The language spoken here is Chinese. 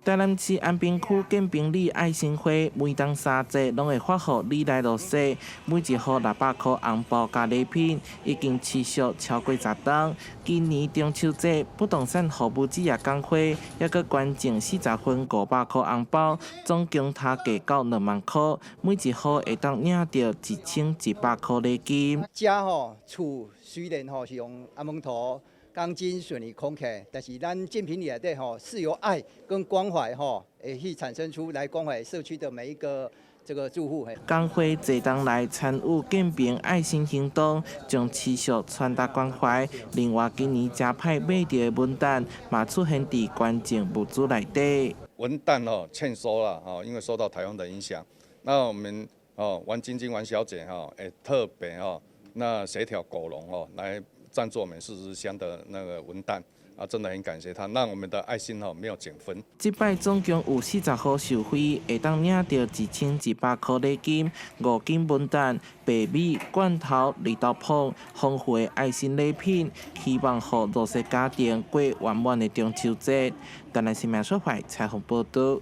台南市安平区建平里爱心会每当3节拢会发予里来落雪，每一盒600块红包加礼品，已经持续超过10档。今年中秋节不动产服务职业工会还阁捐赠40份500块红包，总共他价到2万块，每一盒会当领到1100块礼金。家厝虽然是用阿蒙头。钢筋水泥空起，但是咱建平里内底是由爱跟关怀会去产生出来关怀社区的每一个这个住户。工会坐当来参与建平爱心行动，将持续传达关怀。另外，今年加派买到的文旦，嘛出现伫捐赠物资内底。文旦欠收了因为受到台风的影响，那我们王晶晶王小姐也特别那协调狗笼来。赞助我们40箱的那个文旦啊，真的很感谢他，让我们的爱心没有减分。这摆总共有40盒受惠，会当领到1100块礼金、5斤文旦、白米、罐头、绿豆椪、丰富的爱心礼品，希望予弱势家庭过圆满的中秋节。台南新闻所采访报道。